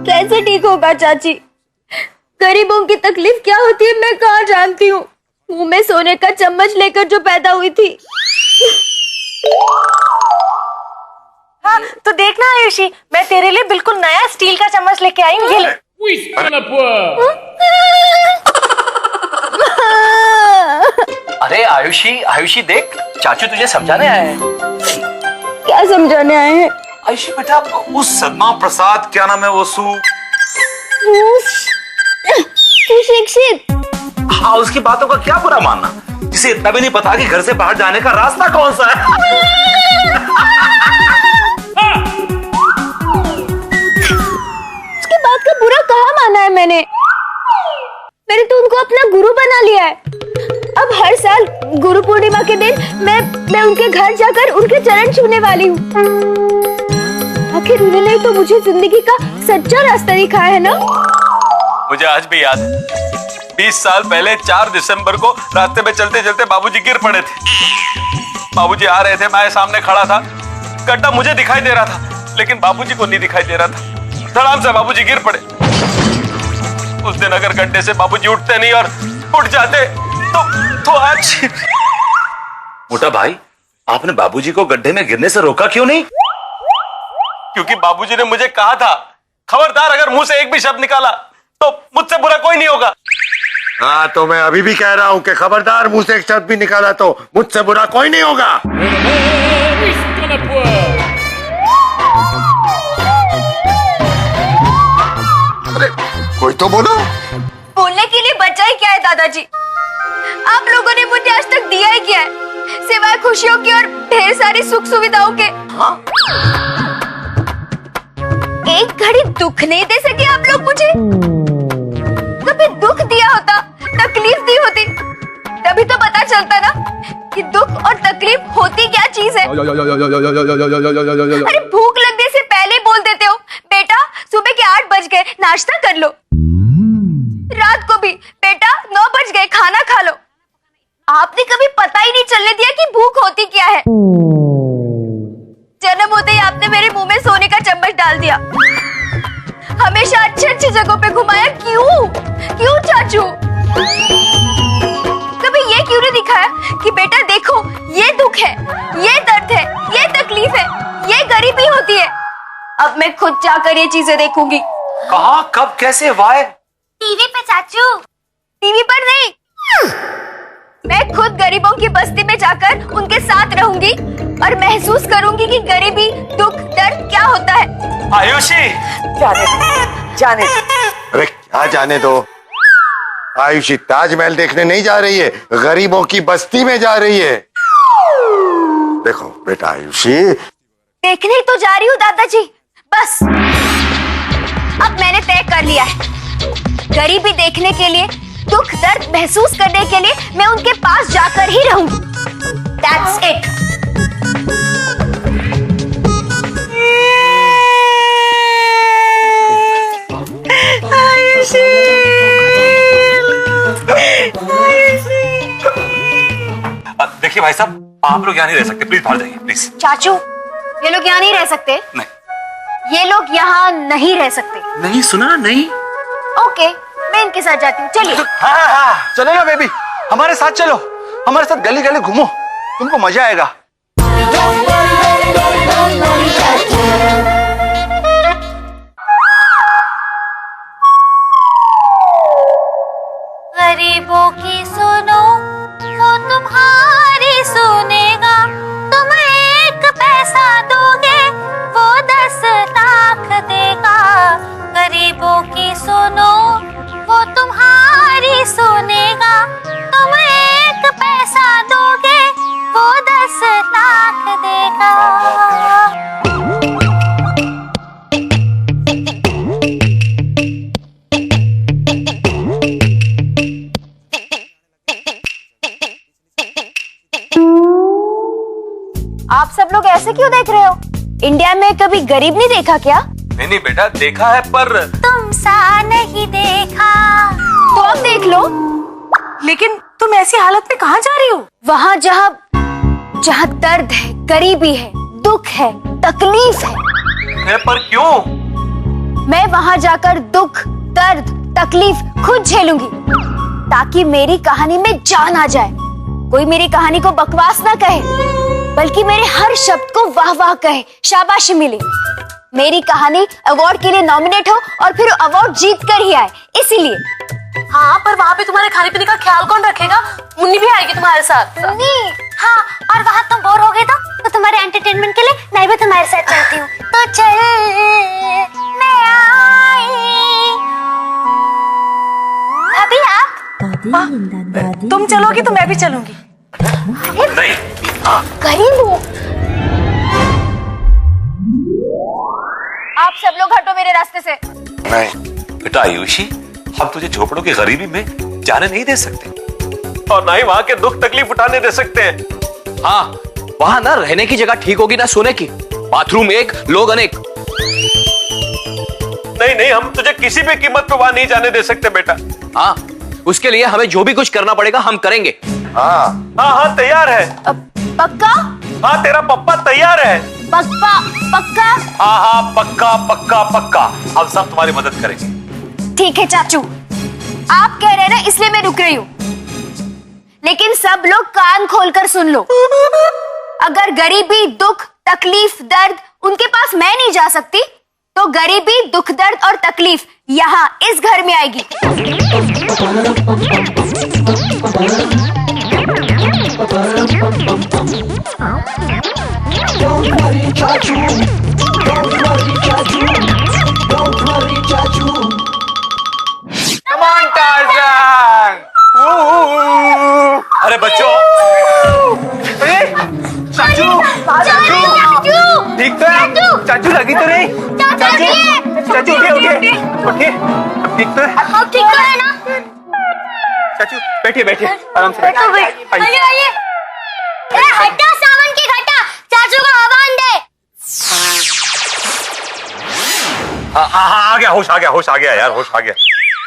कैसे ठीक होगा चाची? गरीबों की तकलीफ क्या होती है मैं कहाँ जानती हूँ। मुंह में सोने का चम्मच लेकर जो पैदा हुई थी। हाँ तो देखना आयुषी, मैं तेरे लिए बिल्कुल नया स्टील का चम्मच लेके आई हूँ। ये ले। अरे आयुषी, आयुषी देख, चाचू तुझे समझाने आए हैं। क्या समझाने आए हैं? आयुषी बेटा, उस सदमा प्रसाद, क्या नाम है वो, सुशिक्षित। हाँ, उसकी बातों का क्या बुरा मानना, जिसे इतना भी नहीं पता कि घर से बाहर जाने का रास्ता कौन सा है। उसकी बात का बुरा कहाँ माना है मैंने तो उनको अपना गुरु बना लिया है। अब हर साल गुरु पूर्णिमा के दिन मैं उनके घर जाकर उनके चरण छूने वाली हूँ। आखिर उन्होंने तो मुझे जिंदगी का सच्चा रास्ता दिखाया है ना। मुझे आज भी याद है, 20 साल पहले 4 दिसंबर को रास्ते में चलते चलते बाबूजी गिर पड़े थे। बाबूजी आ रहे थे, मैं सामने खड़ा था, गड्ढा मुझे दिखाई दे रहा था लेकिन बाबूजी को नहीं दिखाई दे रहा था। धड़ाम से बाबूजी गिर पड़े। उस दिन अगर गड्ढे से बाबूजी उठते नहीं और उठ जाते तो आज। मोटा भाई, आपने बाबूजी को गड्ढे में गिरने से रोका क्यों नहीं? क्योंकि बाबूजी ने मुझे कहा था, खबरदार अगर मुंह से एक भी शब्द निकाला तो मुझसे बुरा कोई नहीं होगा। हाँ, तो मैं अभी भी कह रहा हूँ कि खबरदार मुंह से एक शब्द भी निकाला तो मुझसे बुरा कोई नहीं होगा। अरे कोई तो बोलो। बोलने के लिए बचा ही क्या है दादाजी? आप लोगों ने मुझे आज तक दिया ही क्या है, सिवाय खुशियों की और ढेर सारी सुख सुविधाओं के। हाँ? एक घड़ी दुख नहीं दे सके आप लोग मुझे। कभी दुख दिया होता, तकलीफ दी होती, तभी तो पता चलता ना कि दुख और तकलीफ होती क्या चीज है। अरे भूख लगने से पहले बोल देते हो, बेटा सुबह के 8 बज गए, नाश्ता कर लो। रात को भी, बेटा 9 बज गए, खाना खा लो। आपने कभी पता ही नहीं चलने दिया कि भूख होती क्या है। जन्म होते ही आपने मेरे मुंह में सोने का चम्मच डाल दिया। हमेशा अच्छी अच्छी जगहों पे घुमाया। क्यों चाचू? कभी ये क्यों नहीं दिखाया कि बेटा देखो, ये दुख है, ये दर्द है, ये तकलीफ है, ये गरीबी होती है। अब मैं खुद जाकर ये चीजें देखूंगी। कहाँ, कब, कैसे, वाय? टीवी पे चाचू। टीवी पर नहीं, मैं खुद गरीबों की बस्ती में जाकर उनके साथ रहूंगी और महसूस करूंगी कि गरीबी, दुख, दर्द क्या होता है। आयुषी, जाने अरे क्या जाने दो। आयुषी ताजमहल देखने नहीं जा रही है, गरीबों की बस्ती में जा रही है। देखो बेटा आयुषी, देखने तो जा रही हूँ दादाजी, बस अब मैंने तय कर लिया है। गरीबी देखने के लिए, दुख दर्द महसूस करने के लिए मैं उनके पास जाकर ही रहूंगी। That's it. देखिए भाई साहब, आप लोग यहाँ नहीं रह सकते, प्लीज बाहर जाइए प्लीज। चाचू, ये लोग यहाँ नहीं रह सकते। नहीं, ये लोग यहाँ नहीं रह सकते। नहीं सुना? नहीं। ओके, मैं इनके साथ जाती हूँ, चलिए। हाँ, चलो ना बेबी, हमारे साथ चलो, हमारे साथ गली गली घूमो, तुमको मजा आएगा। गरीबों की सुनो, वो तुम्हारी सुनेगा। तुम 1 पैसा दोगे, वो 10 लाख देगा। गरीबों की सुनो, वो तुम्हारी सुनेगा। तुम 1 पैसा दोगे, वो 10 लाख देगा। आप सब लोग ऐसे क्यों देख रहे हो? इंडिया में कभी गरीब नहीं देखा क्या? नहीं बेटा, देखा है पर तुम सा नहीं देखा। तो अब देख लो। लेकिन तुम ऐसी हालत में कहाँ जा रही हो? वहाँ जहाँ दर्द है, गरीबी है, दुख है, तकलीफ है। पर क्यों? मैं वहां जाकर दुख, दर्द, तकलीफ खुद झेलूंगी ताकि मेरी कहानी में जान आ जाए। कोई मेरी कहानी को बकवास ना कहे, बल्कि मेरे हर शब्द को वाह वाह कहे, शाबाशी मिले। मेरी कहानी अवार्ड के लिए नॉमिनेट हो और फिर अवार्ड जीत कर ही आए, इसीलिए। हाँ, पर वहाँ पे तुम्हारे खाने पीने का ख्याल कौन रखेगा? मुन्नी भी आएगी तुम्हारे साथ। मुन्नी? हाँ, और वहाँ तुम बोर हो गए तो तुम्हारे एंटरटेनमेंट के लिए मैं भी तुम्हारे साथ चलती हूँ। तो चल, मैं आई। अभी आप? तुम चलोगी तो मैं भी चलूंगी। नहीं, गरीब हूँ। आप सब लोग हटो मेरे रास्ते से। नहीं, बेटा आयुषी, हम तुझे झोपड़ों की गरीबी में जाने नहीं दे सकते और ना ही वहां के दुख तकलीफ उठाने दे सकते हैं। हाँ, वहां ना रहने की जगह ठीक होगी ना सोने की। बाथरूम एक, लोग अनेक। नहीं नहीं, हम तुझे किसी भी कीमत पे वहां नहीं जाने दे सकते बेटा। हाँ, उसके लिए हमें जो भी कुछ करना पड़ेगा हम करेंगे। हाँ हाँ हाँ, तैयार है। पक्का? हाँ, तेरा पप्पा तैयार है। पक्का? पक्का? हाँ हाँ, पक्का पक्का पक्का, हम सब तुम्हारी मदद करेंगे। ठीक है चाचू, आप कह रहे हैं ना, इसलिए मैं रुक रही हूँ। लेकिन सब लोग कान खोलकर सुन लो। अगर गरीबी, दुख, तकलीफ, दर्द उनके पास मैं नहीं जा सकती, तो गरीबी, दुख, दर्द और तकलीफ यहाँ इस घर में आएगी। अरे बच्चों, चाचू! ठीक तो है? चाचू लगी तो नहीं? चाचू उठिए उठिए उठिए, ठीक तो है? अब ठीक तो है ना? चाचू बैठिए बैठिए, आराम से बैठिए। आइए। हटा सावन की घटा, चाचू को हवान दे। हाँ हाँ हाँ, आ गया होश, आ गया होश, आ गया यार, होश आ गया।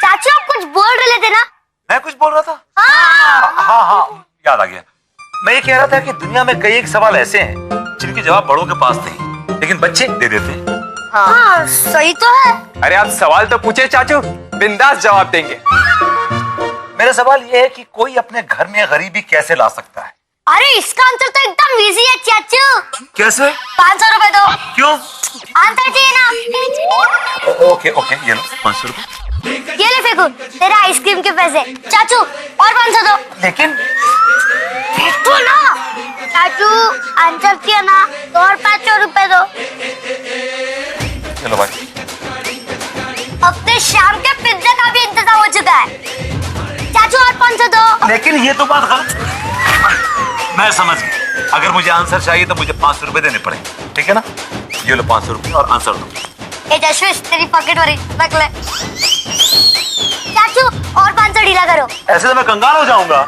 चाचू आप कुछ बोल रहे थे ना? मैं कुछ बोल रहा था? हाँ। हाँ हाँ, याद आ गया। मैं ये कह रहा था कि दुनिया में कई एक सवाल ऐसे हैं जिनके जवाब बड़ों के पास नहीं, लेकिन बच्चे दे देते हैं। हाँ, सही तो है। अरे आप सवाल तो पूछे चाचू, बिंदास जवाब देंगे। मेरा सवाल ये है कि कोई अपने घर में गरीबी कैसे ला सकता है? अरे इसका आंसर तो एकदम इजी है चाचू। कैसे? 500 रुपए दो। क्यों? आंसर चाहिए ना? ओके ओके, ये लो 500 रुपए। ये ले फेंकू, तेरा आइसक्रीम के पैसे। चाचू और 500 दो। लेकिन फेंको ना। चाचू आंसर किया ना, तो और 500 रुपए दो। चलो भाई, अब तो शाम के पिज्जा का भी इंतजाम हो चुका है। चाचू और 500 दो। लेकिन ये तो बात गलत। मैं समझ गया, अगर मुझे आंसर चाहिए तो मुझे 500 रुपए देने पड़ेंगे, ठीक है ना? ये लो 500 रुपए और आंसर दो। ए जशविश, तेरी पॉकेट भरी, रख ले। चाचू और 500 ढीला करो। ऐसे तो मैं कंगाल हो जाऊंगा।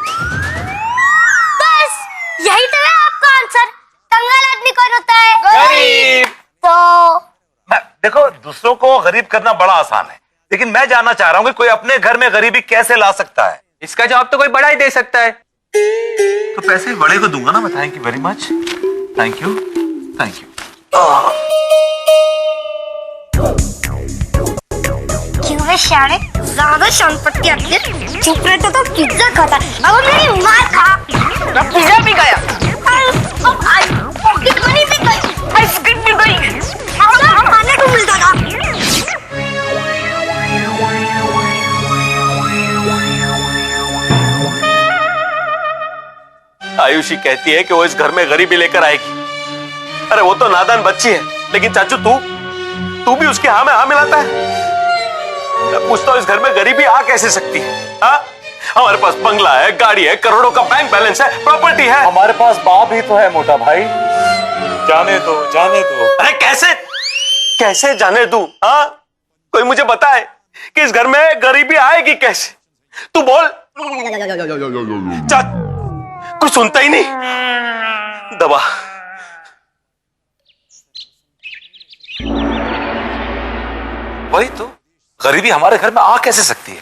बस यही तो है आपका आंसर। कंगाल आदमी कौन होता है? गरीब। तो देखो, दूसरों को गरीब करना बड़ा आसान है, लेकिन मैं जानना चाह रहा हूँ कि कोई अपने घर में गरीबी कैसे ला सकता है? इसका जवाब तो कोई बड़ा ही दे सकता है। तो पैसे बड़े को दूंगा ना मैं। Thank you very much, thank you thank you. क्यों है शाणे, ज्यादा शानपट्टी आती है। चुप रहता तो पिज्जा खाता। अब मेरी मार खा। पिज्जा भी गया, अब पॉकेट मनी भी गई, आइसक्रीम भी गई। खाने को मिलता था। आयुषी कहती है कि वो इस घर में गरीबी लेकर आएगी। अरे वो तो नादान बच्ची है, लेकिन चाचू तू भी उसके हाँ में हाँ मिलाता है। मैं पूछता हूँ, इस घर में गरीबी आ कैसे सकती है? हाँ, हमारे पास बंगला है, गाड़ी है, करोड़ों का बैंक बैलेंस है, प्रॉपर्टी है। हमारे पास बाप ही तो है मोटा भाई। जाने दो जाने दो। अरे कैसे कैसे जाने दूं? हाँ, कोई मुझे बताए कि इस घर में गरीबी आएगी कैसे? तू बोल। कुछ सुनता ही नहीं। दबा। वही तो, गरीबी हमारे घर में आ कैसे सकती है?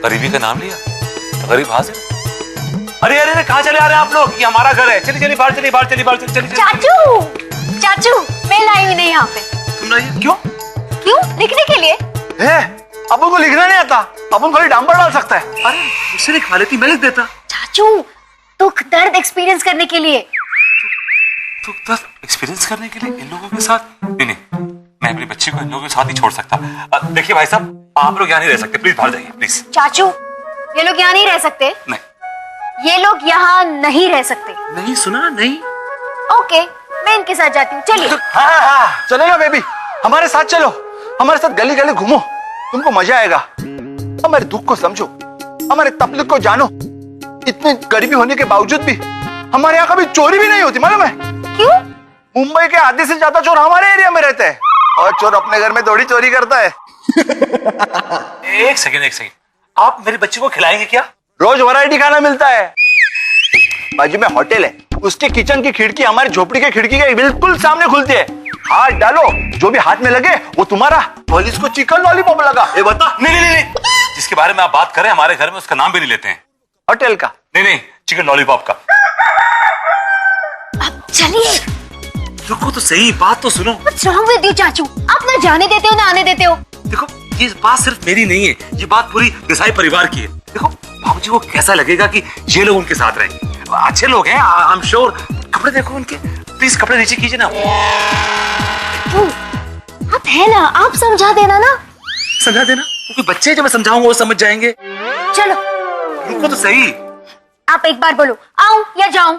गरीबी का नाम लिया तो गरीब हाजिर। अरे अरे अरे कहाँ चले आ रहे हैं आप लोग? ये हमारा घर है। चलिए चलिए बाहर चलिए, बाहर चलिए, बाहर चलिए, चलिए। चाचू चाचू मैं लाई हुई नहीं यहाँ पे। तुम लाइए? क्यों? क्यों? लिखने के लिए। अपन को लिखना नहीं आता, अपन खाली डांबर डाल सकता है। अरे मुझसे लिखवा लेती, मैं लिख देता। चाचू दुख दर्द एक्सपीरियंस करने के लिए। तो दस एक्सपीरियंस करने के लिए इन लोगों के साथ? नहीं नहीं, मैं अपनी बच्ची को इन लोगों के साथ नहीं छोड़ सकता। देखिए भाई साहब, आप लोग यहाँ नहीं रह सकते, प्लीज बाहर जाइए प्लीज। चाचू ये लोग यहाँ नहीं रह सकते। नहीं ये लोग यहाँ नहीं रह सकते। नहीं, सुना नहीं। ओके मैं इनके साथ जाती हूँ, चलिए। हाँ चलेगा बेबी, हमारे साथ चलो, हमारे साथ गली गली घूमो, तुमको मजा आएगा। हमारे दुख को समझो, हमारे तकलीफ को जानो। इतनी गरीबी होने के बावजूद भी हमारे यहाँ कभी चोरी भी नहीं होती, मालूम है? क्यों? मुंबई के आधे से ज्यादा चोर हमारे एरिया में रहते हैं, और चोर अपने घर में थोड़ी चोरी करता है। एक सेकंड, आप मेरी बच्ची को खिलाएंगे क्या? रोज वैरायटी खाना मिलता है। बाजू में होटल है, उसके किचन की खिड़की हमारी झोपड़ी के खिड़की के बिल्कुल सामने खुलती है। हाथ डालो, जो भी हाथ में लगे वो तुम्हारा। पुलिस को चिकन लॉलीपॉप लगा, ये बता। नहीं, जिसके बारे में आप बात करें हमारे घर में उसका नाम भी नहीं लेते हैं। होटल का? नहीं, चिकन लॉलीपॉप का। अब चलिए। रुको तो सही, बात तो सुनो। What's wrong with you, चाचू? आप ना जाने देते हो ना आने देते हो। देखो ये बात सिर्फ मेरी नहीं है, ये बात पूरी देसाई परिवार की है। देखो बाबूजी को कैसा लगेगा कि ये लोग उनके साथ रहेंगे। अच्छे लोग हैं, आई एम श्योर। कपड़े देखो उनके, प्लीज कपड़े नीचे कीजिए ना। क्यों? आप है ना, आप समझा देना ना। समझा देना? वो कोई बच्चे हैं, जो मैं समझाऊंगा वो समझ जाएंगे। चलो रुको तो सही। आप एक बार बोलो, आऊं या जाऊं?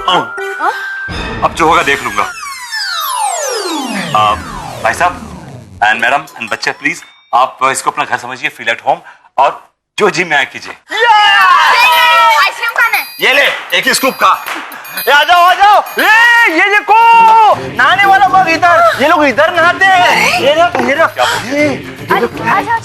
आऊं। अब जो होगा देख लूंगा। भाई साहब एंड मैडम एंड बच्चे, प्लीज आप इसको अपना घर समझिए, फील एट होम, और जो जिम में आए कीजिए। आइसक्रीम खाना है। ये ले, एक ही स्कूप खा। आ जाओ। ये देखो, नहाने वाला मग इधर। ये लोग इधर नहाते हैं। ये आजा।